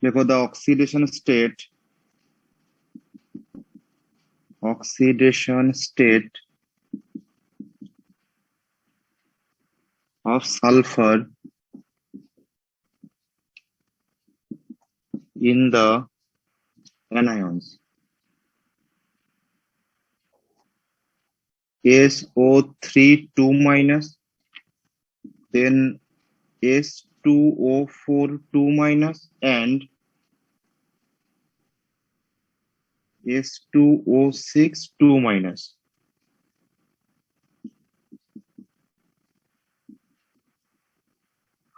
দেখো the oxidation state of sulfur in the anions SO3 2 minus, then S2O4 2 minus and S2O6 2 minus.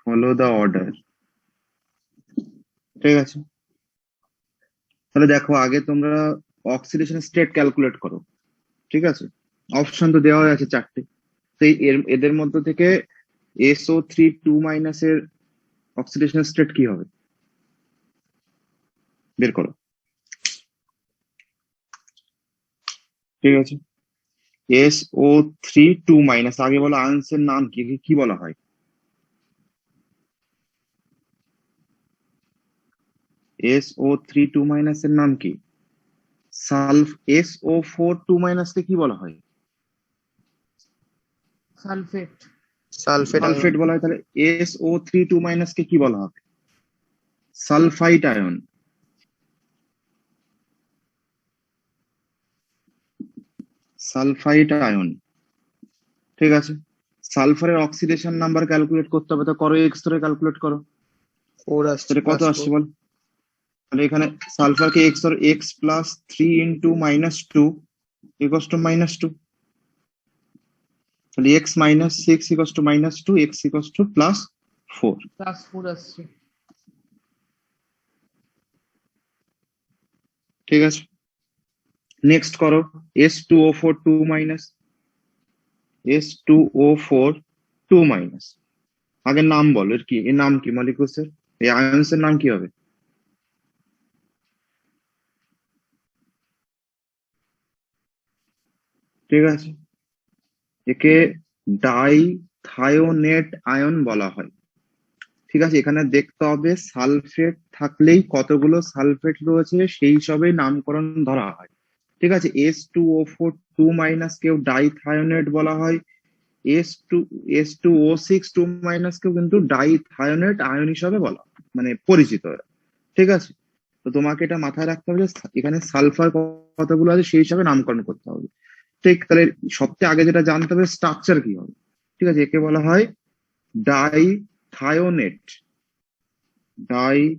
Follow the order. ঠিক আছে, তাহলে দেখো আগে তোমরা অক্সিডেশন স্টেট ক্যালকুলেট করো। ঠিক আছে, অপশন তো দেওয়া আছে চারটে, তো এদের মধ্যে থেকে SO3 2 মাইনাস এর অক্সিডেশন স্টেট কি হবে বের করো। ঠিক আছে, SO3 2 মাইনাস, আগে বলো আয়নসের নাম কি কি বলা হয়? SO3 2 মাইনাস এর নাম কি? SO4 2 মাইনাস কে কি বলা হয়? সালফেট। সালফেট বলা হয়। তাহলে SO3 2 মাইনাস কে কি বলা হবে? Sulphite ion. Sulphite ion. ঠিক আছে, সালফারের অক্সিডেশন নাম্বার ক্যালকুলেট করতে হবে, তো করো এক্স ধরে ক্যালকুলেট করো। 4 আসছে, কত আসছে বল? তাহলে এখানে সালফারকে এক্স ধরো, x plus 3 into minus 2 equals to minus 2। তাহলে x minus 6 equals to minus 2, x equals to plus 4 আসছে। ঠিক আছে, নেক্সট করো S2O4 2 মাইনাস, S2O4 2 মাইনাস। আগে নাম বলো, এর কি, এর নাম কি মলিকুলসের, এই আয়নস এর নাম কি হবে? ঠিক আছে, একে ডাইথায়োনেট আয়ন বলা হয়। ঠিক আছে, এখানে দেখতে হবে সালফেট থাকলেই কতগুলো সালফেট রয়েছে সেই সবে নামকরণ ধরা হয়। ঠিক আছে, S2O4 2 মাইনাস কেও ডাইথায়োনেট বলা হয়, S2O6 2 মাইনাস কেও কিন্তু ডাইথায়োনেট আয়ন হিসাবে বলা হয়, মানে পরিচিত এরা। ঠিক আছে, তো তোমাকে এটা মাথায় রাখতে হবে যে এখানে সালফার কতগুলো আছে সেই হিসাবে নামকরণ করতে হবে। ঠিক, তাহলে সবচেয়ে আগে যেটা জানতে হবে স্ট্রাকচার কি হবে। ঠিক আছে, একে বলা হয় ডাইথায়োনেট। ডাইথায়োনেট,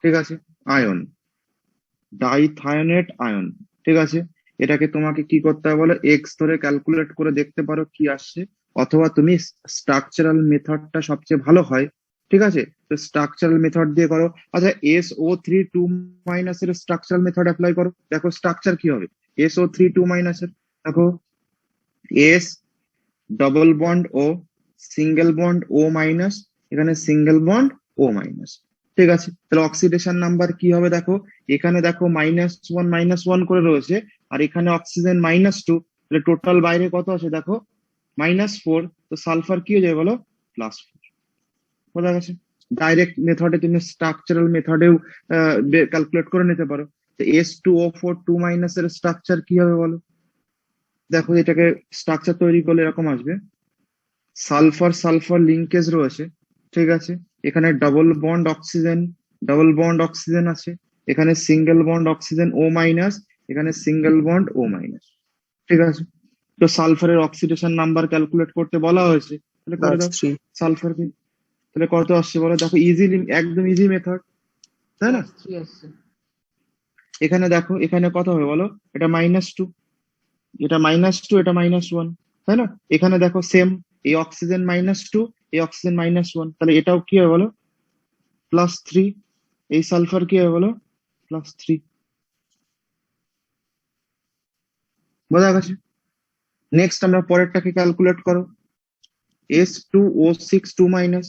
ঠিক আছে, আয়ন, ডাইথায়োনেট আয়ন। ঠিক আছে, এটাকে তোমাকে কি করতে হবে বলো, এক্স ধরে ক্যালকুলেট করে দেখতে পারো কি আসছে, অথবা তুমি স্ট্রাকচারাল মেথডটা সবচেয়ে ভালো হয়। ঠিক আছে, তো স্ট্রাকচারাল মেথড দিয়ে করো। আচ্ছা, SO3 2 মাইনাস এর স্ট্রাকচারাল মেথড অ্যাপ্লাই করো, দেখো স্ট্রাকচার কি হবে। SO3 2 মাইনাস এর দেখো, এস ডবল বন্ড ও সিঙ্গেল বন্ড ও মাইনাস, এখানে সিঙ্গেল বন্ড ও মাইনাস। ঠিক আছে, তাহলে অক্সিডেশন নাম্বার কি হবে দেখো, এখানে দেখো -1 করে রয়েছে, আর এখানে অক্সিজেন -2, তাহলে টোটাল বাইরে কত আছে দেখো -4। তো সালফার কি হয়ে যাবে বলো, +4। বোঝা গেছে? ডাইরেক্ট মেথডে তুমি স্ট্রাকচারাল মেথডেও ক্যালকুলেট করে নিতে পারো। তো S2O4 2 মাইনাস এর স্ট্রাকচার কি হবে বলো, দেখো এটাকে স্ট্রাকচার তৈরি করলে এরকম আসবে, সালফার সালফার লিঙ্কেজ রয়েছে। ঠিক আছে, এখানে ডাবল বন্ড অক্সিজেন আছে, এখানে সিঙ্গেল বন্ড অক্সিজেন ও মাইনাস, এখানে সিঙ্গেল বন্ড ও মাইনাস। ঠিক আছে, তো সালফারের অক্সিডেশন নাম্বার ক্যালকুলেট করতে বলা হয়েছে, তাহলে করে দাও সালফারকে। তাহলে কত আসছে বলো, দেখো ইজিলি, একদম ইজি মেথড, তাই না? এখানে দেখো, এখানে কত হবে বলো, এটা -2, এটা -2, এটা -1, তাই না? এখানে দেখো সেম, এই অক্সিজেন -2, এই অক্সিজেন -1, তাহলে এটাও কি হবে বলো, +3। এই সালফার কি হবে বলো, +3। বোঝা গেছে? নেক্সট আমরা পরেরটাকে ক্যালকুলেট করো, S2O6 2 মাইনাস,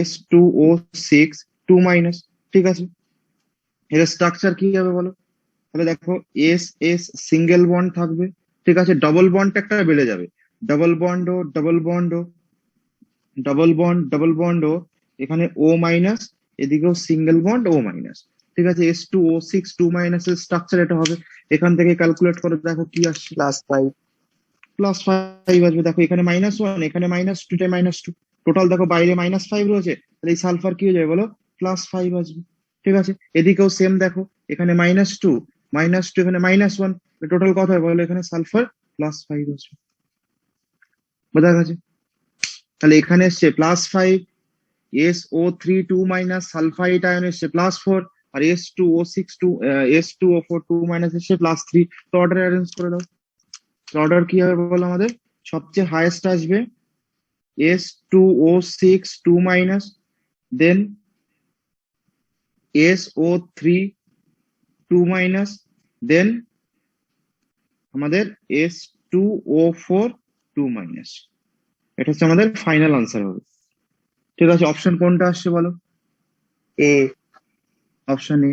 S2O6 2 মাইনাস। ঠিক আছে, এর স্ট্রাকচার কি হবে বলো, তাহলে দেখো এস এস সিঙ্গেল বন্ড থাকবে। ঠিক আছে, ডবল বন্ড একটা বেড়ে যাবে, double bond O double bond ও, ডাবল বন্ড ও এখানে ও মাইনাস, এদিকেও সিঙ্গেল বন্ড ও মাইনাস। ঠিক আছে, S2O6 2 মাইনাসের স্ট্রাকচার এটা হবে। এখান থেকে ক্যালকুলেট করে দেখো কি আসছে, +5। +5 আসবে। দেখো এখানে -1, এখানে -2, এটা -2, টোটাল দেখো বাইরে -5 রয়েছে, তাহলে এই সালফার কি হয়ে যাবে বলো, +5 আসবে। ঠিক আছে, এদিকেও সেম দেখো, এখানে -2, এখানে -1, টোটাল কত হয় বলো, এখানে সালফার +5 আসবে। বোঝা গেছে? তাহলে এখানে এসছে +5, SO3 2 মাইনাস সালফাইড আয়ন এসছে +4, আর S2O6 2 S2O4 2 মাইনাস এসছে +3। তো অর্ডার অ্যারেঞ্জ করে দাও। অর্ডার কি হবে বলো আমাদের, সবচেয়ে হাইয়েস্ট আসবে S2O6 2 মাইনাস, দেন SO3 2 মাইনাস, দেন আমাদের S2O4 2 মাইনাস। এটা হচ্ছে আমাদের ফাইনাল আনসার হবে। ঠিক আছে, অপশন কোনটা আসছে বলো? A। Option A.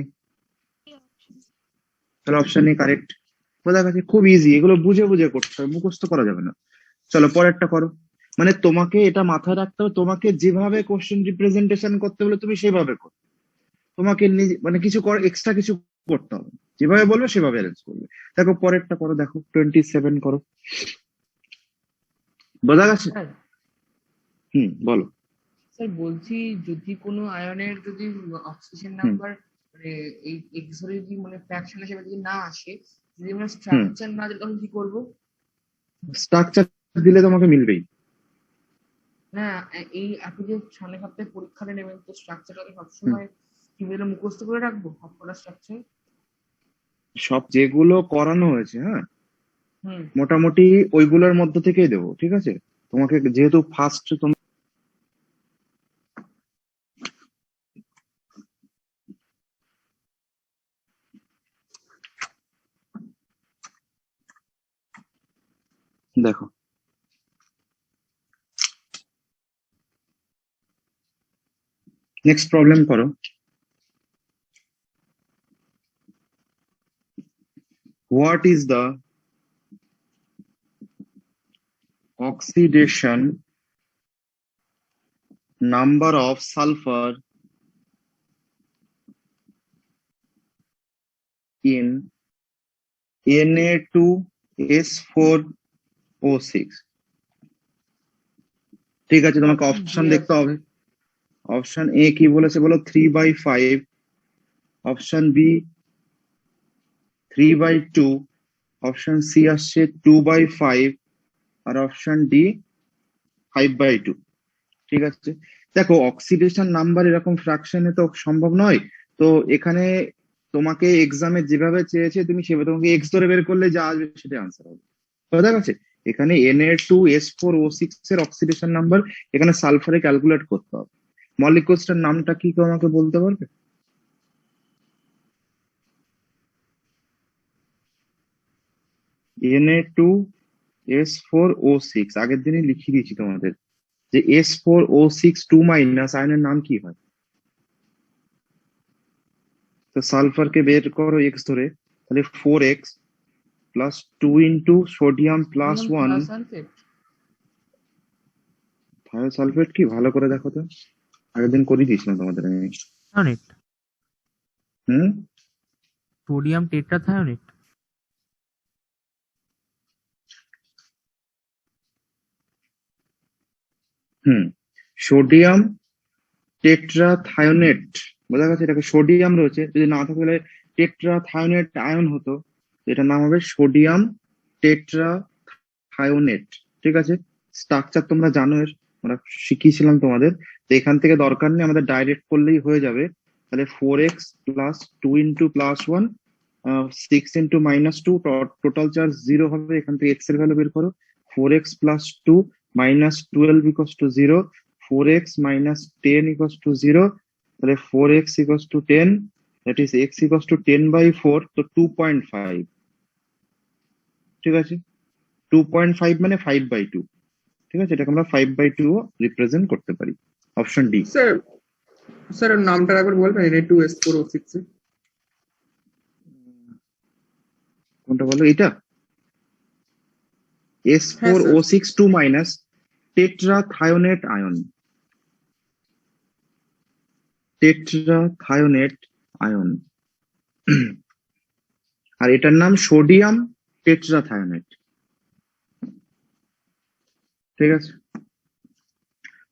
তাহলে অপশন এ কারেক্ট। বোঝা গেছে? খুব ইজি, এগুলো বুঝে বুঝে করতে হবে, মুখস্থ করা যাবে না। চলো পরেরটা করো। মানে তোমাকে এটা মাথায় রাখতে হবে, তোমাকে যেভাবে কোশ্চেন রিপ্রেজেন্টেশন করতে হলে তুমি সেভাবে করো। তোমাকে নিজে মানে কিছু এক্সট্রা কিছু করতে হবে, যেভাবে বলবে সেভাবে অ্যারেঞ্জ করবে। দেখো পরেরটা করো, দেখো 27 করো। বোঝা গেছে? স্যার বলো। স্যার বলছি, যদি কোনো আয়নের যদি অক্সিজেন হুম নাম্বার মানে এই এক্স ধরে যদি মানে ফ্র্যাকশন হিসেবে যদি না আসে, যদি আমরা হুম স্ট্রাকচার না দিই তখন কি করবো? স্ট্রাকচার দিলে তোমাকে মিলবেই। না, এই আপনি যে সামনে সপ্তাহে পরীক্ষাটা নেবেন, তো স্ট্রাকচারটাকে হুম সবসময় কি বলে মুখস্থ করে রাখবো সবকটা স্ট্রাকচার? সব যেগুলো করানো হয়েছে, হ্যাঁ, হুম। মোটামুটি ওইগুলোর মধ্যে থেকেই দেবো। ঠিক আছে, তোমাকে যেহেতু ফার্স্ট দেখো নেক্সট প্রবলেম করো। What is the oxidation number of sulphur in Na2S4O6? ঠিক আছে, তোমাকে অপশন অপশন বি দেখতে আছে। হবে। অপশন এ কি বলেছে বলো, 3/5, অপশন বি 3/2, অপশন সি আসছে 2/5, আর অপশন ডি 5/2। ঠিক আছে, দেখো অক্সিডেশন নাম্বার এরকম ফ্র্যাকশনে তো সম্ভব নয়। তো এখানে তোমাকে এক্সামে যেভাবে চেয়েছে তুমি সেভাবে, তোমাকে এক্স ধরে বের করলে যা আসবে সেটা আনসার হবে। বোঝা গেছে? এখানে Na2S4O6 এর অক্সিডেশন নাম্বার, এখানে সালফারে ক্যালকুলেট করতে হবে। মলিকুলসটার নামটা কি কেউ আমাকে বলতে পারবে? Na2S4O6 আগের দিনই লিখিয়ে দিয়েছি তোমাদের, যে S4O6 2 মাইনাস আয়নের নাম কি হয়। তো সালফারকে বের করো এক্স ধরে, তাহলে 4x +2 into sodium sodium +1। Thiosulphate. Thiosulphate কি, ভালো করে দেখো তো, আগের দিন করে দিয়েছিলাম তোমাদের আমি। থায়োনেট, হুম সোডিয়াম টেট্রাথায়োনেট। হুম সোডিয়াম টেট্রাথায়োনেট। বোঝা গেছে? এটাকে সোডিয়াম রয়েছে, যদি না থাকে তাহলে টেট্রাথায়োনেট আয়ন হতো, এটার নাম হবে সোডিয়াম টেট্রাথায়োনেট। ঠিক আছে, স্ট্রাকচার তোমরা জানো এর, আমরা শিখিয়েছিলাম তোমাদের। তো এখান থেকে দরকার নেই, আমাদের ডাইরেক্ট করলেই হয়ে যাবে। তাহলে 4x +2 into +1, 6 into -2, total charge 0 হবে। এখান থেকে x এর ভ্যালু বের করো। 4x +2 -12 equals to 0, 4x -10 equals to 0। তাহলে 4x equals to 10, that is x equals to 10/4, তো 2.5। ঠিক আছে, 2.5 মানে 5/2। ঠিক আছে, এটাকে আমরা 5/2 ও রিপ্রেজেন্ট করতে পারি। Option D. স্যার, স্যার নামটা একবার বলবেন Na2S4O6 এর? কোনটা বলো, এটা হ্যাঁ sir. S4O6 2 minus, tetrathionate ion, tetrathionate ion, আর এটার নাম সোডিয়াম টেট্রাথায়োনেট। ঠিক আছে,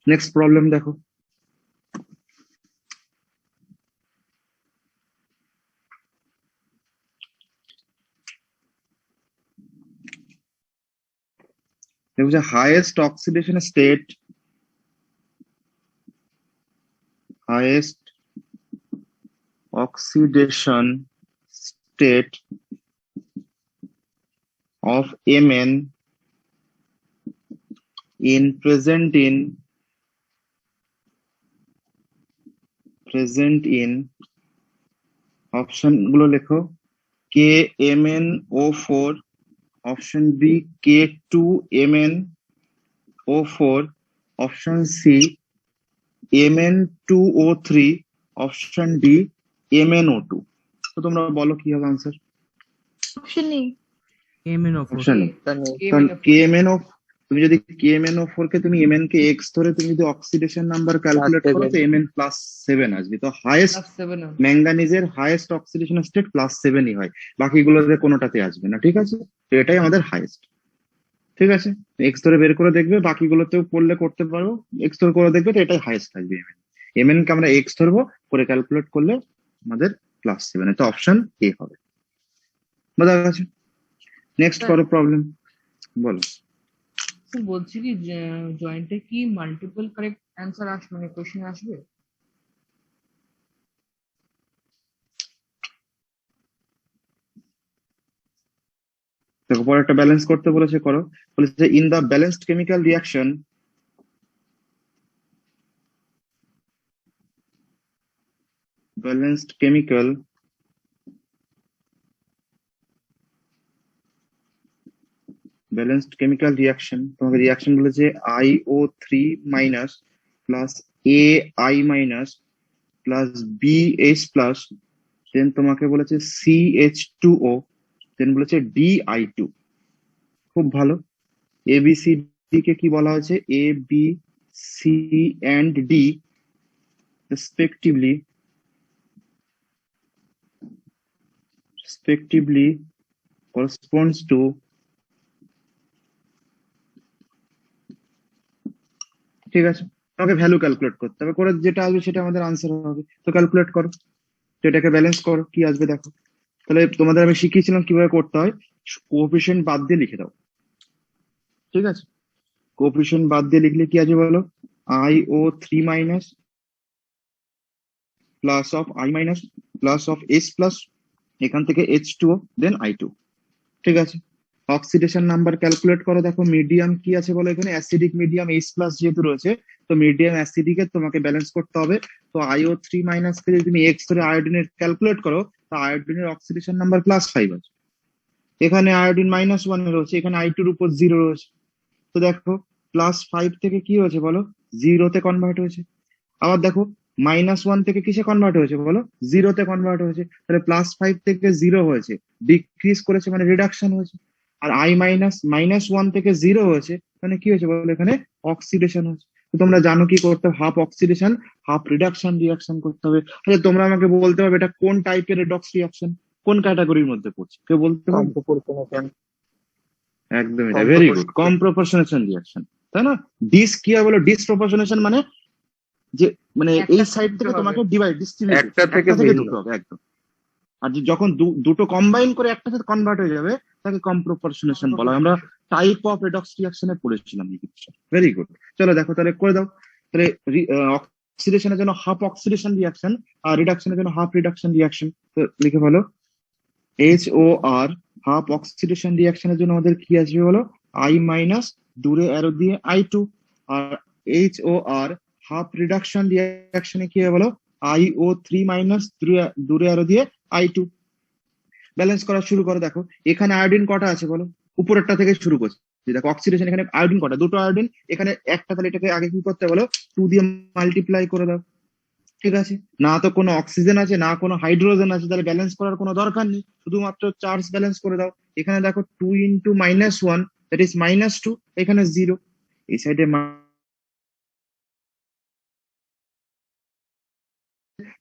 নেক্সট প্রবলেম দেখো। দেখো যে highest oxidation state, highest oxidation state of Mn in option গুলো লেখো, KMnO4, option B K2MnO4, option C Mn2O3, option D MnO2। তো তোমরা বলো কি হবে আনসার? অপশন নেই। KMnO4। অপশন KMnO4 KMnO, তুমি যদি KMnO4 কে তুমি Mn কে x ধরে তুমি যদি অক্সিডেশন নাম্বার ক্যালকুলেট করো তো Mn+7 আসবে। তো হাইয়েস্ট +7 ম্যাঙ্গানিজের হাইয়েস্ট অক্সিডেশন স্টেট +7ই হয়, বাকিগুলোতে কোনোটাতে আসবে না। ঠিক আছে, তো এটাই আমাদের হাইয়েস্ট। ঠিক আছে, এক্স ধরে বের করে দেখবে, বাকিগুলোতেও করলে করতে পারো, এক্স ধরে করে দেখবে, তো এটাই হাইয়েস্ট থাকবে। Mn কে আমরা এক্স ধরবো, করে ক্যালকুলেট করলে আমাদের +7, তো অপশন এ হবে। বোঝা গেছে? নেক্সট করো প্রবলেম, বলো। স্যার বলছি কি জয়েন্টে কি মাল্টিপল কারেক্ট অ্যান্সার আসবে, মানে কোশ্চেন আসবে? দেখো পরে একটা ব্যালেন্স করতে বলেছে, করো। বলেছে in the balanced chemical reaction, balanced chemical reaction, তোমাকে রিয়াকশন বলেছে IO3 minus plus AI minus plus BH plus, then তোমাকে বলেছে CH2O, দেন বলেছে DI2। খুব ভালো। ABCD কে কি বলা হয়েছে? A, B, C and D respectively corresponds to ঠিক আছে, তোমাকে ভ্যালু ক্যালকুলেট করতে হবে, করে যেটা আসবে সেটা আমাদের আনসার হবে। তো ক্যালকুলেট করো, তো এটাকে ব্যালেন্স করো, কি আসবে দেখো। তাহলে তোমাদের আমি শিখিয়েছিলাম কিভাবে করতে হয়, কোএফিসিয়েন্ট বাদ দিয়ে লিখে দাও। ঠিক আছে, কোএফিসিয়েন্ট বাদ দিয়ে লিখলে কি আসবে বলো? IO3 minus plus of I minus plus of H plus, এখান থেকে H2O, দেন I2। ঠিক আছে, অক্সিডেশন নাম্বার ক্যালকুলেট করো। দেখো মিডিয়াম কি আছে বলো, এখানে অ্যাসিডিক মিডিয়াম H প্লাস যেহেতু রয়েছে, তো মিডিয়াম অ্যাসিডিকে তোমাকে ব্যালেন্স করতে হবে। তো IO3 মাইনাস কে যদি তুমি এক্স ধরে আয়োডিনের ক্যালকুলেট করো, তো আয়োডিনের অক্সিডেশন নাম্বার +5 আছে, এখানে আয়োডিন -1 রয়েছে, এখানে I2 এর উপর 0 রয়েছে। তো দেখো +5 থেকে কি হয়েছে বলো? 0-তে কনভার্ট হয়েছে। আবার দেখো -1 থেকে কিসে কনভার্ট হয়েছে বলো? 0-তে কনভার্ট হয়েছে। তাহলে +5 থেকে 0 হয়েছে, ডিক্রিজ করেছে মানে রিডাকশন হয়েছে। আর I -1 থেকে 0 হয়েছে, মানে কি হয়েছে বলো? এখানে অক্সিডেশন হয়েছে। তো তোমরা জানো কি করতে হবে, half oxidation half reduction reaction করতে হবে। আচ্ছা তোমরা আমাকে বলতে হবে এটা কোন টাইপের রেডক্স রিয়াকশন, কোন ক্যাটাগরির মধ্যে পড়ছে, কেউ বলতে পারবে? একদম, এটা ভেরি গুড, কম প্রপোর্শনেশন রিয়াকশন, তাই না? ডিস কি হয় বলো? ডিসপ্রপোর্শনেশন মানে যে মানে এই সাইড থেকে তোমাকে ডিভাইড ডিস্ট্রিবিউট, একটা থেকে দুটো হবে একদম। আর যখন দুটো কম্বাইন করে একটা সাথে কনভার্ট হয়ে যাবে, তাকে কম প্রপোর্শনেশন বলা হয়। আমরা টাইপ অফ রেডক্স রিয়াকশনে পড়েছিলাম এই কিছু। ভেরি গুড, চলো দেখো তাহলে করে দাও। তাহলে অক্সিডেশনের জন্য হাফ অক্সিডেশন রিয়াকশন, আর রিডাকশনের জন্য হাফ রিডাকশন রিয়াকশন। তো লিখে বলো HOR, হাফ অক্সিডেশন রিয়াকশনের জন্য আমাদের কি আসবে বলো? I মাইনাস দূরে অ্যারো দিয়ে I2, আর HOR হাফ রিডাকশন রিয়াকশনে কি হবে বলো? IO3 মাইনাস দূরে অ্যারো দিয়ে I2। ব্যালেন্স করা শুরু করো। দেখো এখানে আয়োডিন কটা আছে বলো? উপরেরটা থেকে শুরু করছি। দেখো অক্সিডেশন, এখানে আয়োডিন কটা? দুটো আয়োডিন, এখানে একটা, তাহলে এটাকে আগে কি করতে বলো? 2 দিয়ে মাল্টিপ্লাই করে দাও। ঠিক আছে, না তো কোনো অক্সিজেন আছে না কোনো হাইড্রোজেন আছে, তাহলে ব্যালেন্স করার কোনো দরকার নেই, শুধুমাত্র চার্জ ব্যালেন্স করে দাও। এখানে দেখো 2 × -1 দ্যাট ইজ -2, এখানে 0, এই সাইডে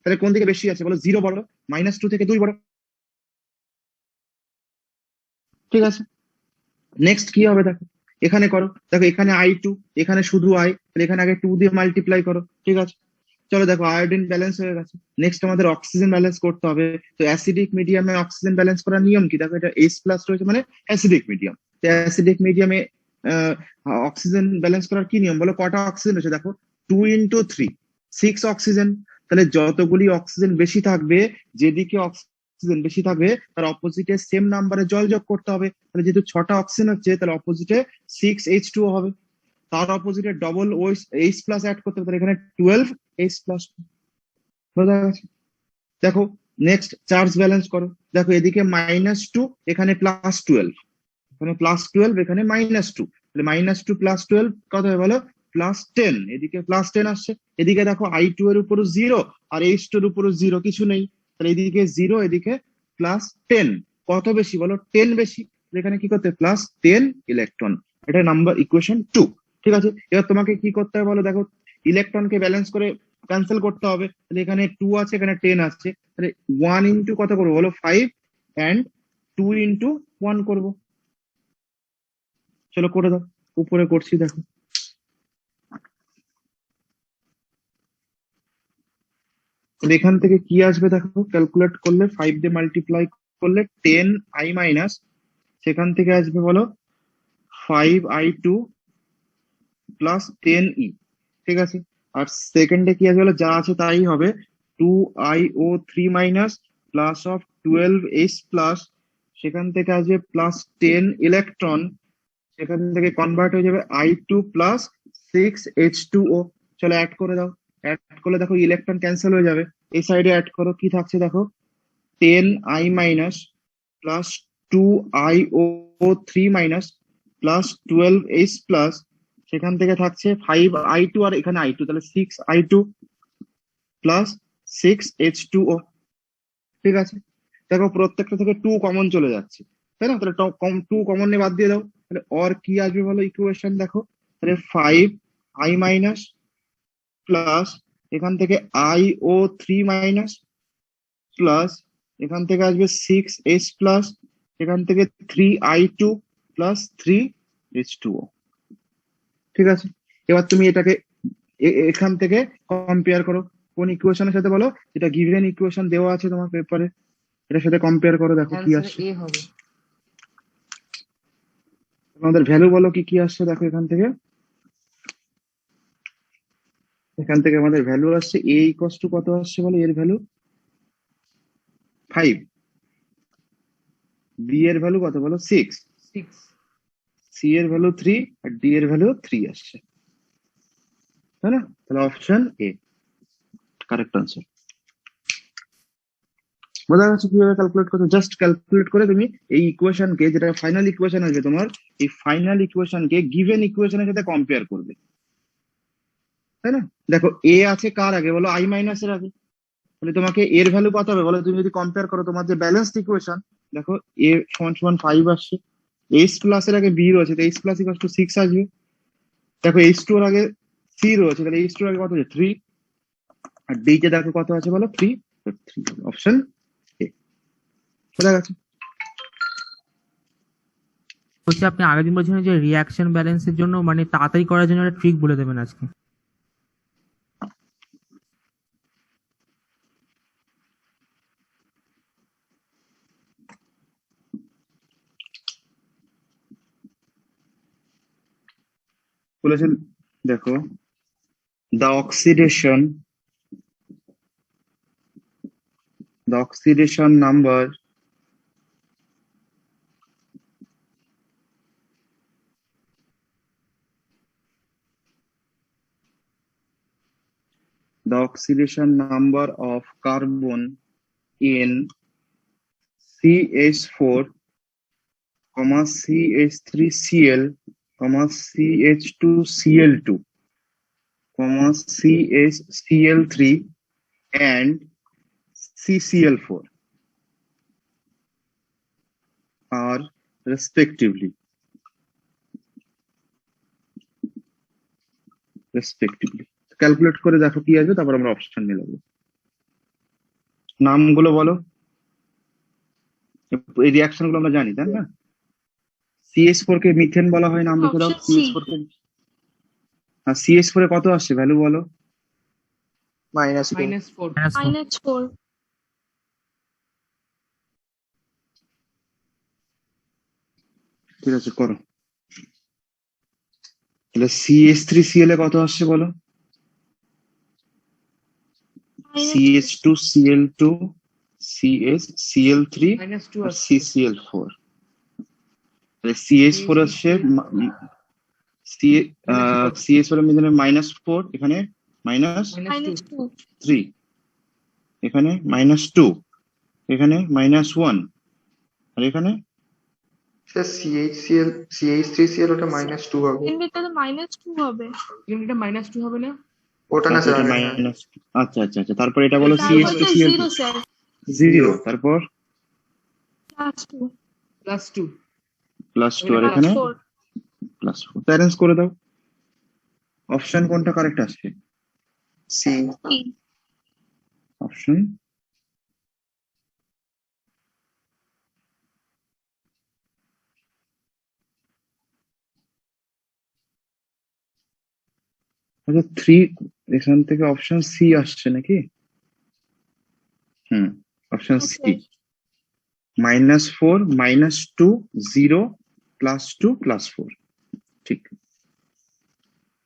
তাহলে কোন দিকে বেশি আছে বলো, 0 বড়, -2 থেকে 2 বড়, ঠিক আছে। নেক্সট কি হবে দেখো, এখানে করো, দেখো এখানে I2, এখানে শুধু I, তাহলে এখানে আগে 2 দিয়ে মাল্টিপ্লাই করো, ঠিক আছে। চলো দেখো আয়োডিন ব্যালেন্স হয়ে গেছে, নেক্সট আমাদের অক্সিজেন ব্যালেন্স করতে হবে। তো অ্যাসিডিক মিডিয়ামে অক্সিজেন ব্যালেন্স করার নিয়ম কি, দেখো এটা H+ রয়েছে মানে অ্যাসিডিক মিডিয়াম। তো অ্যাসিডিক মিডিয়ামে অক্সিজেন ব্যালেন্স করার কি নিয়ম বলো, কটা অক্সিজেন রয়েছে দেখো, 2 × 3, 6 অক্সিজেন। তাহলে যতগুলি অক্সিজেন বেশি থাকবে, যেদিকে অক্সিজেন বেশি থাকবে তার অপোজিটে সেম নাম্বারে জল যোগ করতে হবে। তাহলে যেহেতু 6টা অক্সিজেন হচ্ছে, তাহলে অপোজিটে 6H2O হবে। তার অপোজিটে ডবল H+ অ্যাড করতে হবে, তাহলে এখানে 12H+। বোঝা গেছে? দেখো নেক্সট চার্জ ব্যালেন্স করো, দেখো এদিকে -2, এখানে +12, এখানে +12, এখানে -2, তাহলে -2 +12 কত হবে বলো, +10। এদিকে +10 আসছে, এদিকে দেখো I2 এর উপর 0 আর H2 এর উপর 0 কিছু নেই, তাহলে এদিকে 0, এদিকে +10, কত বেশি বলো, 10 বেশি, এখানে কি করতে, +10 ইলেকট্রন। এটা নাম্বার ইকুয়েশন 2, ঠিক আছে। এবার তোমাকে কি করতে হবে বলো, দেখো ইলেকট্রনকে ব্যালেন্স করে ক্যান্সেল করতে হবে, তাহলে এখানে 2 আছে, এখানে 10 আছে, তাহলে 1 × কত করবো বলো, 5, and 2 × 1 করবো। চলো করে দাও, উপরে করছি দেখো। তাহলে এখান থেকে কি আসবে দেখো, ক্যালকুলেট করলে 5 দিয়ে মাল্টিপ্লাই করলে 10I-, সেখান থেকে আসবে বলো 5I2 + 10E, ঠিক আছে। আর সেকেন্ডে কি আসবে বলো, যা আছে তাই হবে, 2iO3- প্লাস অফ 12H+, সেখান থেকে আসবে +10 ইলেকট্রন, সেখান থেকে কনভার্ট হয়ে যাবে I2 + 6H2O। চলো অ্যাড করে দাও, অ্যাড করলে দেখো ইলেকট্রন ক্যান্সেল হয়ে যাবে, এই সাইডে অ্যাড করো, কি থাকছে দেখো, 10I- plus 2iO3- plus 12H+, সেখান থেকে থাকছে 5I2 আর এখানে I2, তাহলে 6I2 প্লাস 6H2O, ঠিক আছে। দেখো প্রত্যেকটা থেকে 2 কমন চলে যাচ্ছে, তাই না, তাহলে 2 কমন নিয়ে বাদ দিয়ে দাও, তাহলে অর কি আসবে বলো ইকুয়েশন দেখো, তাহলে 5I- প্লাস এখান থেকে iO3- প্লাস এখান থেকে আসবে 6H+, এখান থেকে 3I2 প্লাস 3H2O, ঠিক আছে। এবার তুমি এটাকে এখান থেকে কম্পেয়ার করো, কোন ইকুয়েশনের সাথে বলো, যেটা গিভেন ইকুয়েশন দেওয়া আছে তোমার পেপারে, এটার সাথে কম্পেয়ার করো, দেখো কি অ্যান্সার আসছে। এ হবে। আমাদের ভ্যালু বলো কি কি আসছে দেখো, এখান থেকে আমাদের ভ্যালু আসছে a = কত আসছে বলো, এর ভ্যালু 5, b এর ভ্যালু কত বলো 6, 6। c এর ভ্যালু 3, আর d এর ভ্যালু 3 আসছে, তাই না। তাহলে অপশন এ কারেক্ট আনসার। বোঝা গেছে কিভাবে ক্যালকুলেট করতে, জাস্ট ক্যালকুলেট করে তুমি এই ইকুয়েশনকে, যেটা ফাইনাল ইকুয়েশন আসবে তোমার, এই ফাইনাল ইকুয়েশনকে গিভেন ইকুয়েশনের সাথে কম্পেয়ার করবে, তাই না। দেখো এ আছে কার আগে বলো, I- এর আগে, তাহলে তোমাকে এর ভ্যালু কত হবে বলো, তুমি যদি কম্পেয়ার করো তোমার যে ব্যালেন্সড ইকুয়েশন, দেখো a = 5 আসছে, H+ এর আগে b রয়েছে, তো H+ = 6 আসবে। দেখো H2 এর আগে c রয়েছে, তাহলে H2 এর আগে কত আছে 3, আর d তে দেখো কত আছে বলো 3, তো 3 অপশন এ। বোঝা গেছে? বলছি আপনি আগের দিন বলছিলেন যে রিয়াকশন ব্যালেন্সের জন্য মানে তাড়াতাড়ি করার জন্য একটা ট্রিক বলে দেবেন আজকে। বলেছেন দেখো, the oxidation number of carbon in CH4, CH3Cl, CH2Cl2, CHCl3 and CCl4 are respectively respectively. Calculate করে দেখো কি আসবে, তারপর আমরা অপশন মিলাবো। নামগুলো বলো, এই রিয়াকশন গুলো আমরা জানি তাই না? CH4 কে মিথেন বলা হয়, নাম লিখে দাও। Option C. CH4 কে, আর CH4 এ কত আসছে ভ্যালু বলো? -4 -4 -4 ঠিক আছে করো। তাহলে CH3Cl এ কত আসছে বলো? CH2Cl2 CH Cl3 -2 আর আসছে CCl4। তাহলে CH4 আসছে CH4 এর মধ্যে -4, এখানে -3, -2 এখানে -2, এখানে -1, আর এখানে স্যার CH3Cl ওটা -2 হবে। কিন্তু তাহলে -2 হবে। কিন্তু এটা -2 হবে না? ওটা না আচ্ছা স্যার এটা আগে, হ্যাঁ। মাইনাস, আচ্ছা আচ্ছা আচ্ছা, তারপর এটা বলো তারপর তারপর তো CH2Cl2 0 স্যার, 0, তারপর +2 +2 +2, আর এটা এখানে +4 +4। অ্যারেঞ্জ করে দাও, অপশন কোনটা কারেক্ট আসছে? সি। সি। অপশন আচ্ছা 3, এখান থেকে অপশন সি আসছে নাকি? অপশন হ্যাঁ সি, স্যার। -4 -2 0 +2 +4। ঠিক।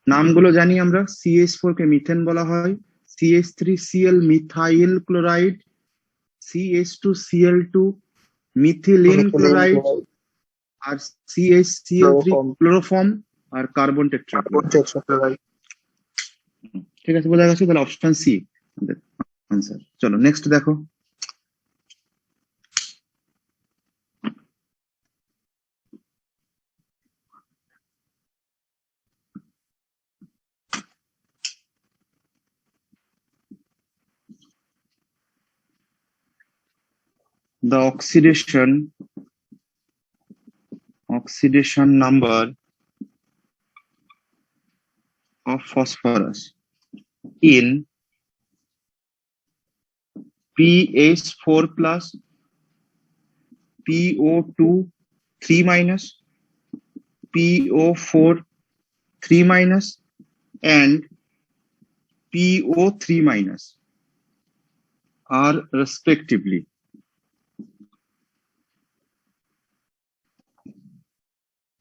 নামগুলো জানি আমরা, CH4 কে মিথেন বলা হয়, CH3Cl methyl chloride, CH2Cl2 methylene chloride, আর CHCl3 ক্লোরোফর্ম, আর কার্বন টেট্রাক্লোরাইড। ঠিক আছে, বোঝা গেছে। তাহলে অপশন সি আমাদের আনসার। চলো নেক্সট দেখো। The oxidation number of phosphorus in PH4 plus, PO2 3 minus, PO4 3 minus, and PO3 minus are respectively.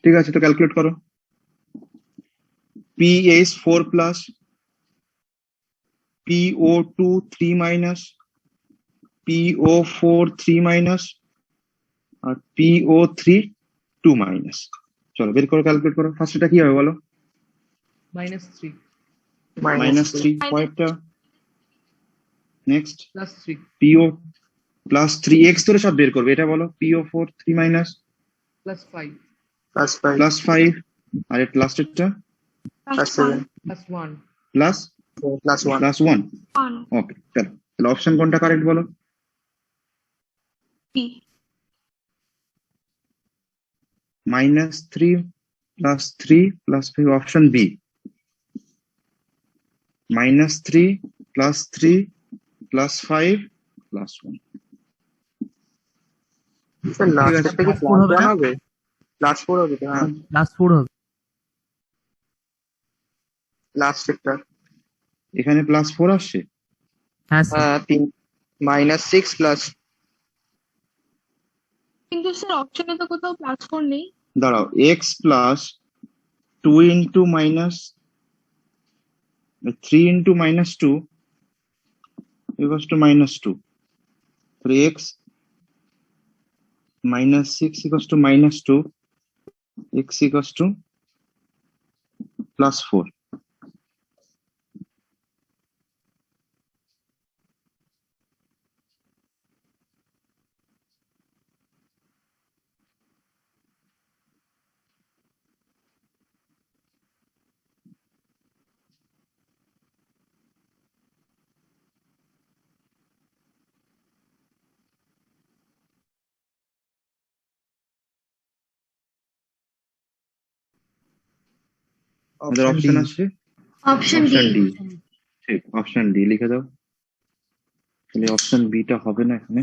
ঠিক আছে, তো ক্যালকুলেট করো। PH4 plus, PO2 3 minus, PO4 3 minus, আর PO3 2 minus। চলো বের করো, ক্যালকুলেট করো। ফার্স্ট এটা কি হবে বলো? -3 -3 পরেরটা, নেক্সট +3 PO +3, x ধরে সব বের করবে। এটা বলো PO4 3 minus +5 +5, আর এটা লাস্টেরটা +7 +1 +1। ওকে, চলো তাহলে অপশন কোনটা কারেক্ট বলো? বি। -3 +3 +5, option B. -3 +3 +5 +1। স্যার লাস্টেরটা কি +4 হবে +1 না? হবে? +4 হবে তো, হ্যাঁ। +4 হবে। লাস্টেরটা এখানে +4 আসছে। হ্যাঁ স্যার। 3 -6 প্লাস কিন্তু স্যার অপশনে তো কোথাও +4 নেই। দাঁড়াও, x plus 2 into minus 3 into -2 equals to -2. 3x -6 equals to -2, x equals to +4. আমাদের অপশন আছে অপশন ডি। অপশন ডি, ঠিক, অপশন ডি লিখে দাও। তাহলে অপশন বি টা হবে না এখানে,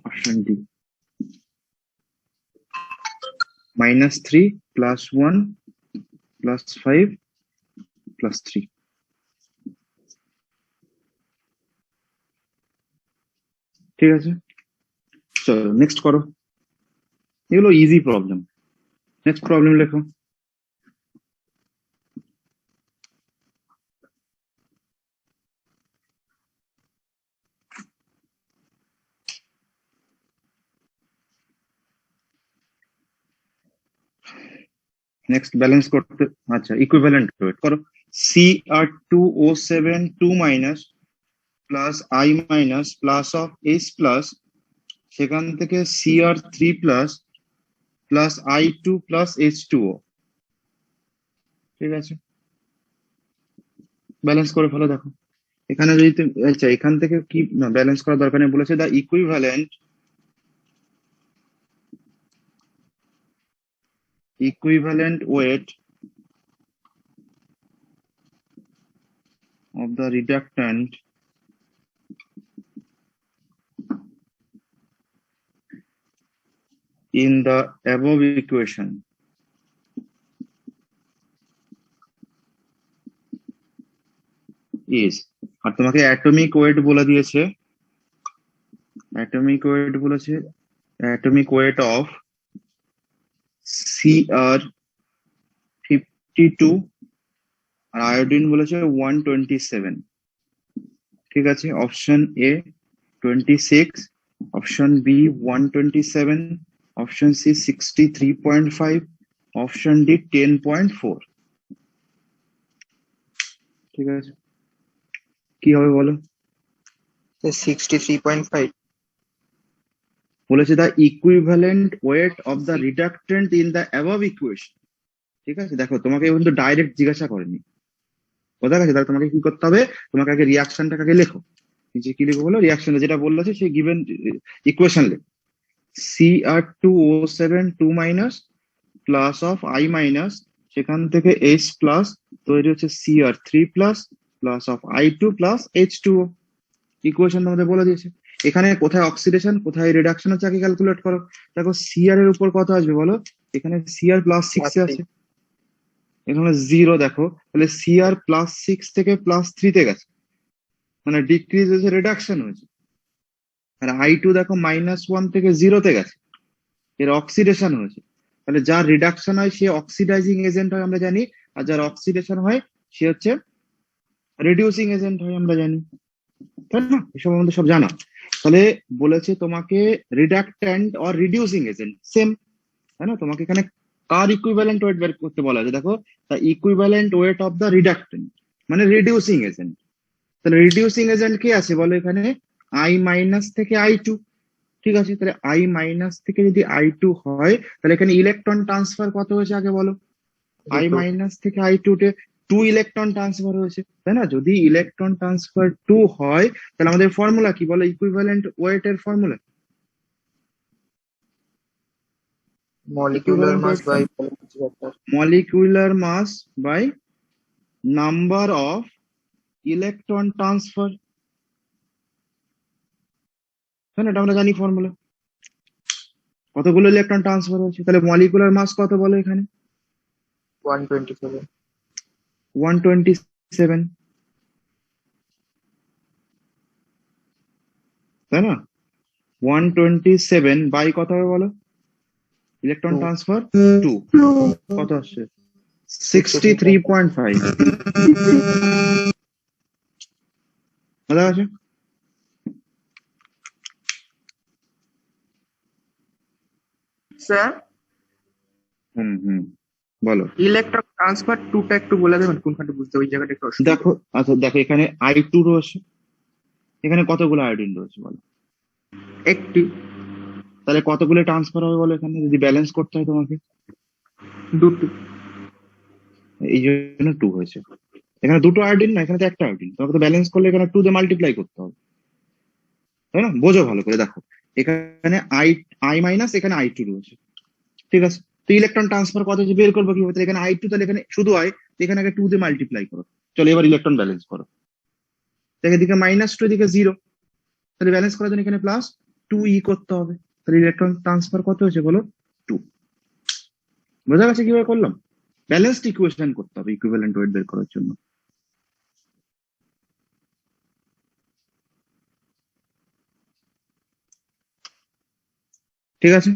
অপশন ডি। -3 +1 +5 +3। ঠিক আছে, চলো নেক্সট করো। এগুলো ইজি প্রবলেম। নেক্সট প্রবলেম লেখো। নেক্সট ব্যালেন্স করতে, আচ্ছা ইকুইভ্যালেন্ট ওয়েট করো। Cr2O7 2 minus plus I minus plus of H plus, সেখান থেকে Cr3 plus plus I2 plus H2O। ঠিক আছে, ব্যালেন্স করে ফেলো। দেখো এখানে যদি তুমি, আচ্ছা এখান থেকে কি ব্যালেন্স করার দরকার নেই, বলেছে the equivalent weight of the reductant in the above equation is, আর তোমাকে অ্যাটমিক ওয়েট বলে দিয়েছে, অ্যাটমিক ওয়েট বলেছে, অ্যাটমিক ওয়েট অফ Cr52 আর আয়োডিন বলেছে 127। ঠিক আছে, option A 26, option B 127, option C 63.5, option D 10.4। ঠিক আছে, কি হবে বলো? 63.5। বলেছে the equivalent weight of the reductant in the above equation. ঠিক আছে, দেখো তোমাকে কিন্তু ডাইরেক্ট জিজ্ঞাসা করেনি, বোঝা গেছে? তাহলে তোমাকে কি করতে হবে, তোমাকে আগে রিয়াকশনটাকে আগে লেখো। নিচে কি লিখবো বলো, রিয়াকশন যেটা বলেছে সেই গিভেন ইকুয়েশন লেখো। Cr2O7 2 minus plus of I minus, সেখান থেকে H প্লাস তৈরি হচ্ছে Cr3 plus plus of I2 plus H2O। Equation তোমাদের বলে দিয়েছে। এখানে কোথায় অক্সিডেশন কোথায় রিডাকশন হচ্ছে আগে ক্যালকুলেট করো। দেখো Cr এর উপর কত আসবে বলো, এখানে Cr +6 এ আছে, এখানে 0 দেখো, তাহলে Cr +6 থেকে +3 তে গেছে, মানে ডিক্রিজ হয়েছে, রিডাকশন হয়েছে। আর I2 দেখো -1 থেকে 0 তে গেছে, এর অক্সিডেশন হয়েছে। তাহলে যার রিডাকশন হয় সে অক্সিডাইজিং এজেন্ট হয় আমরা জানি, আর যার অক্সিডেশন হয় সে হচ্ছে রিডিউসিং এজেন্ট হয় আমরা জানি, তাই না? এসব আমাদের সব জানা। তাহলে বলেছে তোমাকে রিডাক্ট্যান্ট অর রিডিউসিং এজেন্ট সেম, তাই না? তোমাকে এখানে কার ইকুইভ্যালেন্ট ওয়েট বের করতে বলা আছে। দেখো the equivalent weight of the reductant মানে রিডিউসিং এজেন্ট। তাহলে রিডিউসিং এজেন্ট কি আছে বলো এখানে, I মাইনাস থেকে I2। ঠিক আছে, তাহলে I মাইনাস থেকে যদি I2 হয়, তাহলে এখানে ইলেকট্রন ট্রান্সফার কত হয়েছে আগে বলো, I মাইনাস থেকে I2 তে 2 ইলেকট্রন ট্রান্সফার হয়েছে, তাই না? যদি ইলেকট্রন ট্রান্সফার 2 হয়, তাহলে আমাদের ফর্মুলা কি বলো, ইকুইভ্যালেন্ট ওয়েট এর formula molecular mass by molecular mass by number of electron transfer, তাই না? এটা আমরা জানি ফর্মুলা। কতগুলো ইলেকট্রন ট্রান্সফার হচ্ছে, তাহলে মলিকুলার মাস কত বলো এখানে, 127। 127, তাই না? 127 বাই কত হবে বলো, ইলেকট্রন ট্রান্সফার 2, কত আসছে 63.5। বোঝা গেছে? স্যার বলো। ইলেকট্রন ট্রান্সফার 2টা একটু বলে দেবেন, কোনখানে বুঝতে ওই জায়গাটা একটু অসুবিধা। দেখো, আচ্ছা দেখো এখানে I2 রয়েছে, এখানে কতগুলো আয়োডিন রয়েছে বলো, একটি। তাহলে কতগুলো ট্রান্সফার হবে বলো এখানে, যদি ব্যালেন্স করতে হয় তোমাকে, দুটো। এই জন্য 2 হয়েছে। এখানে দুটো আয়োডিন না, এখানে তো একটা আয়োডিন, তোমাকে তো ব্যালেন্স করলে এখানে 2 দিয়ে মাল্টিপ্লাই করতে হবে, তাই না? বোঝো ভালো করে। দেখো এখানে I মাইনাস, এখানে I2 রয়েছে, ঠিক আছে? তো ইলেকট্রন ট্রান্সফার কত হচ্ছে বের করবো কিভাবে? তাহলে এখানে I2 তাহলে এখানে শুধু হয়, এখানে আগে 2 দিয়ে মাল্টিপ্লাই করো। চলো এবার ইলেকট্রন ব্যালেন্স করো। দেখে এদিকে -2 এদিকে 0, তাহলে ব্যালেন্স করার জন্য এখানে +2e করতে হবে। তাহলে ইলেকট্রন ট্রান্সফার কত হয়েছে বলো? 2। বোঝা গেছে কিভাবে করলাম? ব্যালেন্সড ইকুয়েশন করতে হবে ইকুইভ্যালেন্ট ওয়েট বের করার জন্য। ঠিক আছে।